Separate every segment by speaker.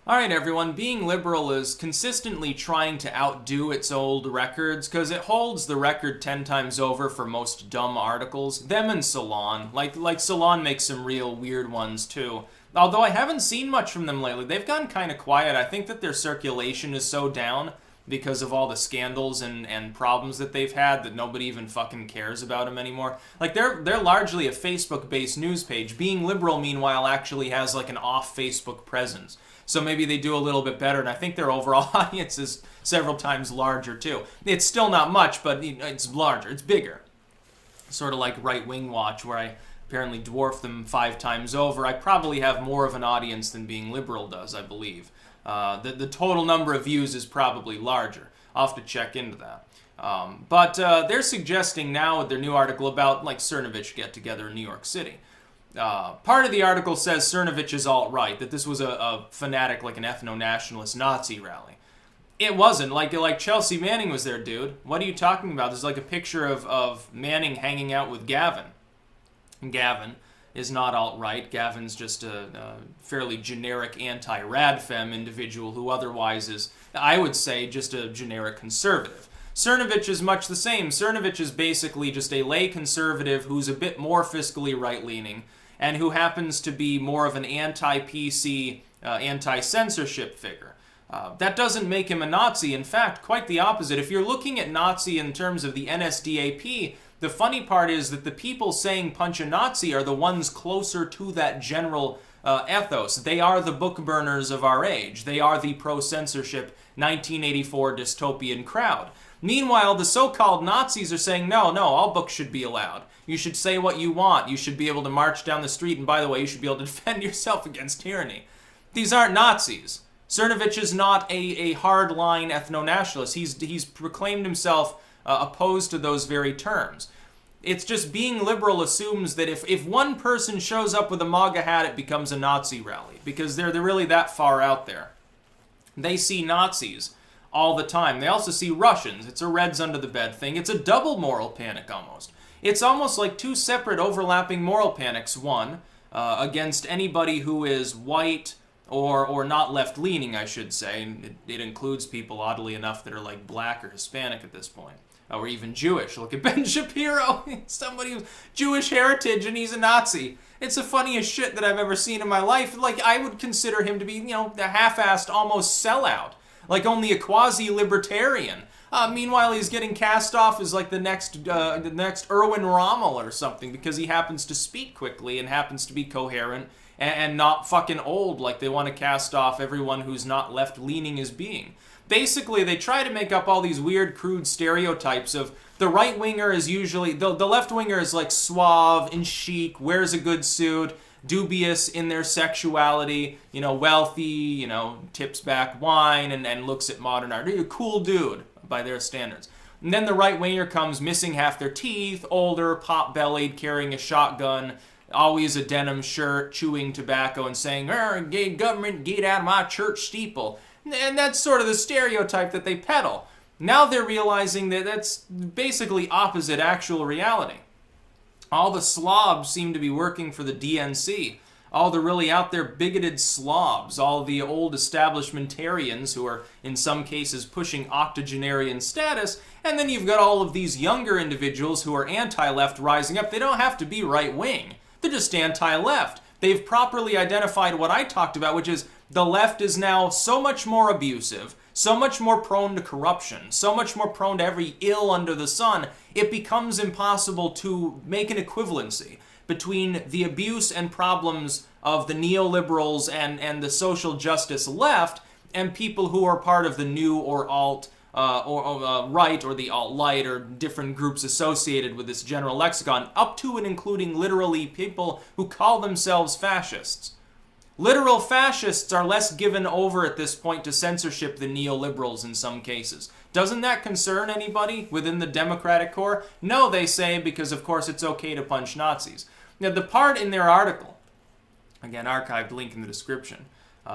Speaker 1: Alright everyone, being liberal is consistently trying to outdo its old records because it holds the record 10 times over for most dumb articles. Them and Salon. Like Salon makes some real weird ones too. Although I haven't seen much from them lately. They've gone kind of quiet. I think that their circulation is so down because of all the scandals and problems that they've had that nobody even fucking cares about them anymore. Like, they're largely a Facebook-based news page. Being Liberal, meanwhile, actually has like an off-Facebook presence. So maybe they do a little bit better, and I think their overall audience is several times larger, too. It's still not much, but it's larger. It's bigger. Sort of like Right Wing Watch, where I apparently dwarf them 5 times over. I probably have more of an audience than Being Liberal does, I believe. The total number of views is probably larger. I'll have to check into that. But they're suggesting now with their new article about, like, Cernovich get-together in New York City. Part of the article says Cernovich is alt-right, that this was a fanatic, like an ethno-nationalist Nazi rally. It wasn't. Like Chelsea Manning was there, dude. What are you talking about? There's like a picture of Manning hanging out with Gavin. Gavin is not alt-right. Gavin's just a fairly generic anti-radfem individual who otherwise is, I would say, just a generic conservative. Cernovich is much the same. Cernovich is basically just a lay conservative who's a bit more fiscally right-leaning and who happens to be more of an anti-PC, anti-censorship figure. That doesn't make him a Nazi. In fact, quite the opposite. If you're looking at Nazi in terms of the NSDAP, the funny part is that the people saying punch a Nazi are the ones closer to that general ethos. They are the book burners of our age. They are the pro-censorship 1984 dystopian crowd. Meanwhile, the so-called Nazis are saying, no, all books should be allowed. You should say what you want. You should be able to march down the street, and by the way, you should be able to defend yourself against tyranny. These aren't Nazis. Cernovich is not a hard-line ethno-nationalist. He's proclaimed himself opposed to those very terms. It's just Being Liberal assumes that if one person shows up with a MAGA hat, it becomes a Nazi rally, because they're really that far out there. They see Nazis all the time. They also see Russians. It's a Reds under the bed thing. It's a double moral panic almost. It's almost like 2 separate overlapping moral panics. One, against anybody who is white or not left-leaning, I should say. It includes people, oddly enough, that are like black or Hispanic at this point. Or even Jewish. Look at Ben Shapiro. Somebody with Jewish heritage and he's a Nazi. It's the funniest shit that I've ever seen in my life. Like, I would consider him to be, the half-assed, almost sellout. Like only a quasi-libertarian. Meanwhile, he's getting cast off as like the next Erwin Rommel or something because he happens to speak quickly and happens to be coherent and not fucking old like they want to cast off everyone who's not left-leaning as being. Basically, they try to make up all these weird, crude stereotypes of the right-winger is usually, the left-winger is like suave and chic, wears a good suit, dubious in their sexuality, wealthy, tips back wine and looks at modern art. A cool dude by their standards. And then the right-winger comes missing half their teeth, older, pot-bellied, carrying a shotgun, always a denim shirt, chewing tobacco and saying, "Gay government, get out of my church steeple." And that's sort of the stereotype that they peddle. Now they're realizing that that's basically opposite actual reality. All the slobs seem to be working for the DNC. All the really out there bigoted slobs, all the old establishmentarians who are in some cases pushing octogenarian status, and then you've got all of these younger individuals who are anti-left rising up. They don't have to be right-wing. They're just anti-left. They've properly identified what I talked about, which is the left is now so much more abusive, so much more prone to corruption, so much more prone to every ill under the sun, it becomes impossible to make an equivalency between the abuse and problems of the neoliberals and the social justice left and people who are part of the new or alt right or the alt-light or different groups associated with this general lexicon, up to and including literally people who call themselves fascists. Literal fascists are less given over at this point to censorship than neoliberals in some cases. Doesn't that concern anybody within the Democratic core? No, they say, because of course it's okay to punch Nazis. Now, the part in their article, again, archived link in the description,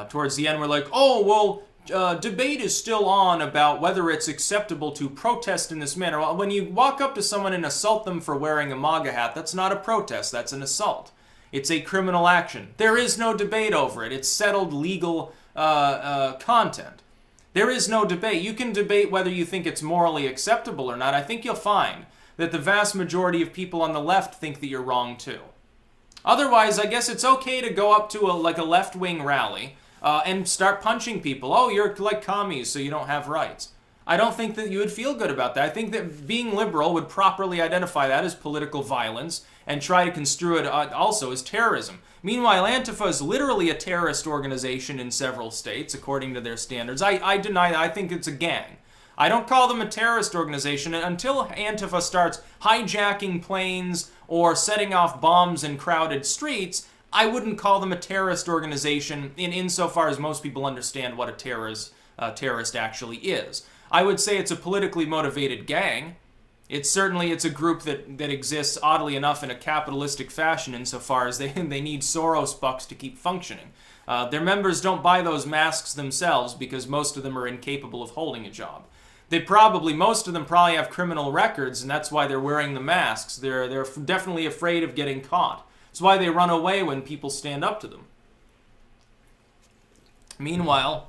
Speaker 1: towards the end we're like, debate is still on about whether it's acceptable to protest in this manner. Well, when you walk up to someone and assault them for wearing a MAGA hat, that's not a protest, that's an assault. It's a criminal action. There is no debate over it. It's settled legal content. There is no debate. You can debate whether you think it's morally acceptable or not. I think you'll find that the vast majority of people on the left think that you're wrong too. Otherwise, I guess it's okay to go up to a left-wing rally and start punching people. Oh, you're like commies, so you don't have rights. I don't think that you would feel good about that. I think that being liberal would properly identify that as political violence and try to construe it also as terrorism. Meanwhile, Antifa is literally a terrorist organization in several states, according to their standards. I deny that. I think it's a gang. I don't call them a terrorist organization until Antifa starts hijacking planes or setting off bombs in crowded streets. I wouldn't call them a terrorist organization insofar as most people understand what a terrorist actually is. I would say it's a politically motivated gang. It's a group that exists, oddly enough, in a capitalistic fashion insofar as they need Soros bucks to keep functioning. Their members don't buy those masks themselves because most of them are incapable of holding a job. Most of them probably have criminal records, and that's why they're wearing the masks. They're definitely afraid of getting caught. That's why they run away when people stand up to them. Meanwhile,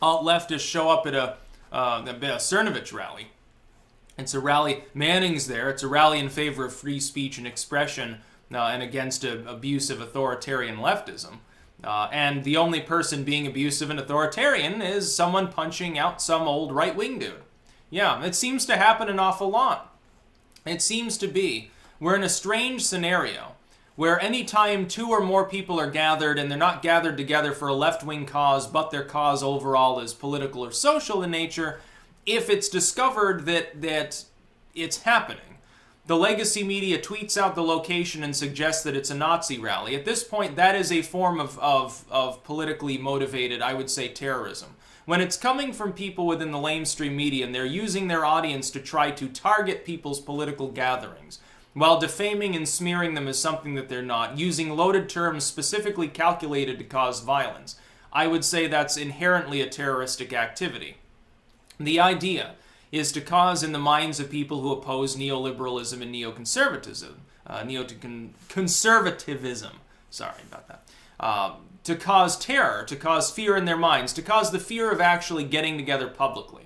Speaker 1: alt-leftists show up at a Cernovich rally. It's a rally, Manning's there, it's a rally in favor of free speech and expression and against abusive authoritarian leftism. And the only person being abusive and authoritarian is someone punching out some old right-wing dude. Yeah, it seems to happen an awful lot. It seems to be. We're in a strange scenario where anytime two or more people are gathered and they're not gathered together for a left-wing cause, but their cause overall is political or social in nature, if it's discovered that it's happening, the legacy media tweets out the location and suggests that it's a Nazi rally. At this point, that is a form of politically motivated, I would say, terrorism. When it's coming from people within the lamestream media and they're using their audience to try to target people's political gatherings, while defaming and smearing them as something that they're not, using loaded terms specifically calculated to cause violence, I would say that's inherently a terroristic activity. The idea is to cause in the minds of people who oppose neoliberalism and neoconservatism, conservatism, sorry about that, to cause terror, to cause fear in their minds, to cause the fear of actually getting together publicly.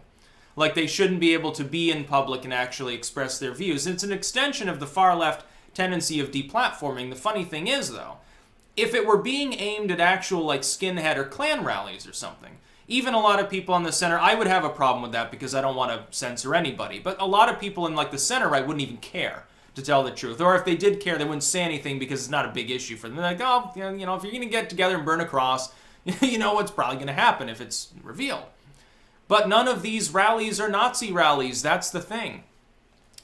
Speaker 1: Like they shouldn't be able to be in public and actually express their views. It's an extension of the far left tendency of deplatforming. The funny thing is, though, if it were being aimed at actual like skinhead or Klan rallies or something, even a lot of people on the center, I would have a problem with that because I don't want to censor anybody. But a lot of people in like the center right wouldn't even care, to tell the truth. Or if they did care, they wouldn't say anything because it's not a big issue for them. They're like, oh, if you're going to get together and burn a cross, you know what's probably going to happen if it's revealed. But none of these rallies are Nazi rallies. That's the thing.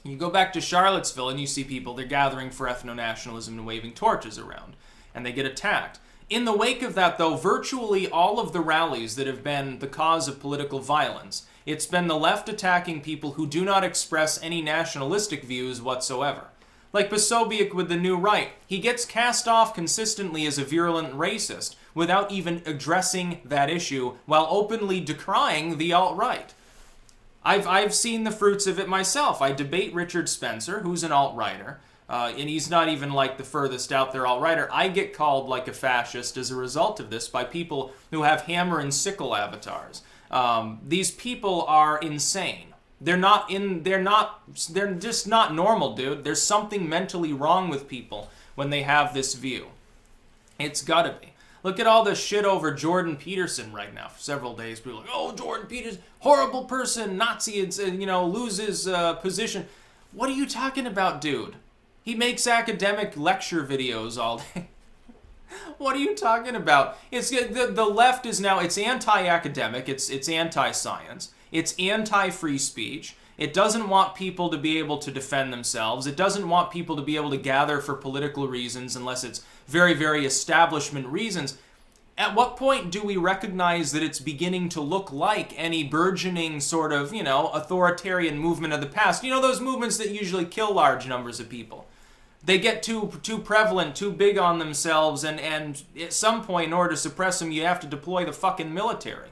Speaker 1: You go back to Charlottesville and you see people, they're gathering for ethno-nationalism and waving torches around. And they get attacked. In the wake of that, though, virtually all of the rallies that have been the cause of political violence, it's been the left attacking people who do not express any nationalistic views whatsoever. Like Posobiec with the New Right. He gets cast off consistently as a virulent racist without even addressing that issue while openly decrying the alt-right. I've seen the fruits of it myself. I debate Richard Spencer, who's an alt-righter, and he's not even like the furthest out there alt-righter. I get called like a fascist as a result of this by people who have hammer and sickle avatars. These people are insane. They're just not normal, dude. There's something mentally wrong with people when they have this view. It's gotta be. Look at all the shit over Jordan Peterson right now. For several days, people are like, oh, Jordan Peterson, horrible person, Nazi, loses position. What are you talking about, dude? He makes academic lecture videos all day. What are you talking about? The left is now, it's anti-academic, it's anti-science, it's anti-free speech. It doesn't want people to be able to defend themselves. It doesn't want people to be able to gather for political reasons unless it's very, very establishment reasons. At what point do we recognize that it's beginning to look like any burgeoning sort of, authoritarian movement of the past? Those movements that usually kill large numbers of people. They get too prevalent, too big on themselves, and at some point, in order to suppress them, you have to deploy the fucking military.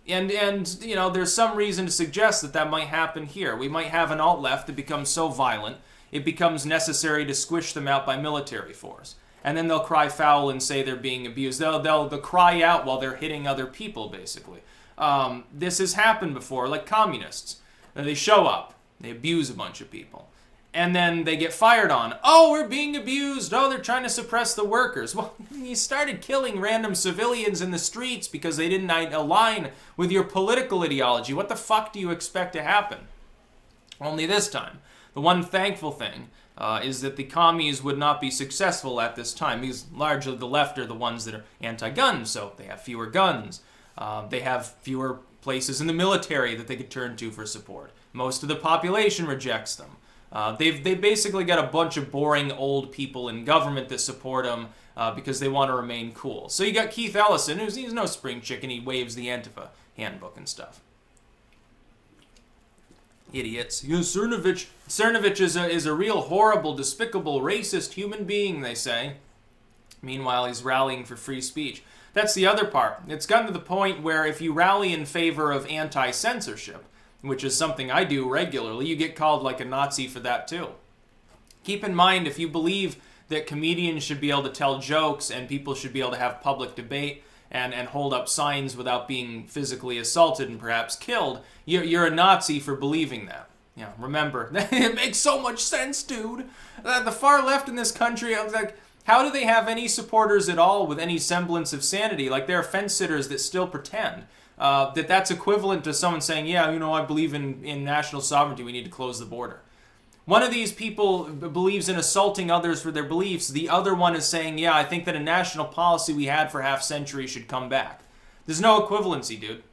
Speaker 1: And there's some reason to suggest that might happen here. We might have an alt-left that becomes so violent, it becomes necessary to squish them out by military force. and then they'll cry foul and say they're being abused. They'll cry out while they're hitting other people, basically. This has happened before, like communists. They show up, they abuse a bunch of people, and then they get fired on. Oh, we're being abused. Oh, they're trying to suppress the workers. Well, you started killing random civilians in the streets because they didn't align with your political ideology. What the fuck do you expect to happen? Only this time. The one thankful thing is that the commies would not be successful at this time, because largely the left are the ones that are anti-gun, so they have fewer guns. They have fewer places in the military that they could turn to for support. Most of the population rejects them. They basically got a bunch of boring old people in government that support them because they want to remain cool. So you got Keith Ellison, he's no spring chicken. He waves the Antifa handbook and stuff. Idiots. Cernovich is a real horrible, despicable, racist human being, they say. Meanwhile, he's rallying for free speech. That's the other part. It's gotten to the point where if you rally in favor of anti-censorship, which is something I do regularly, you get called like a Nazi for that too. Keep in mind, if you believe that comedians should be able to tell jokes and people should be able to have public debate and hold up signs without being physically assaulted and perhaps killed, you're a Nazi for believing that. Yeah, remember, it makes so much sense, dude. The far left in this country, I was like, how do they have any supporters at all with any semblance of sanity? Like, there are fence-sitters that still pretend that's equivalent to someone saying, yeah, I believe in national sovereignty, we need to close the border. One of these people believes in assaulting others for their beliefs. The other one is saying, yeah, I think that a national policy we had for half a century should come back. There's no equivalency, dude.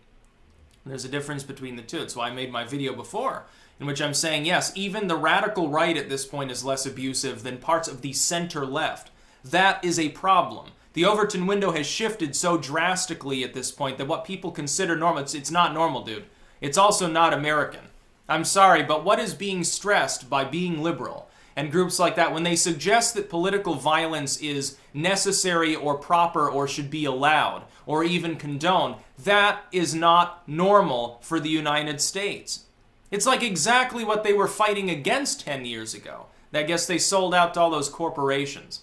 Speaker 1: There's a difference between the two. That's why I made my video before, in which I'm saying, yes, even the radical right at this point is less abusive than parts of the center left. That is a problem. The Overton window has shifted so drastically at this point that what people consider normal, it's not normal, dude. It's also not American. I'm sorry, but what is being stressed by being liberal and groups like that when they suggest that political violence is necessary or proper or should be allowed or even condoned, that is not normal for the United States. It's like exactly what they were fighting against 10 years ago. I guess they sold out to all those corporations.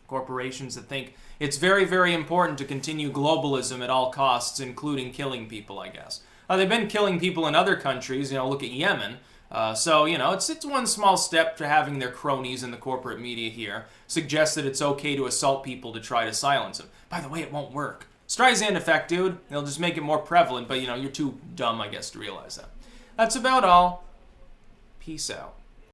Speaker 1: Corporations that think it's very, very important to continue globalism at all costs, including killing people, I guess. They've been killing people in other countries, look at Yemen. So, it's one small step to having their cronies in the corporate media here suggest that it's okay to assault people to try to silence them. By the way, it won't work. Streisand effect, dude. They'll just make it more prevalent, but, you're too dumb, I guess, to realize that. That's about all. Peace out.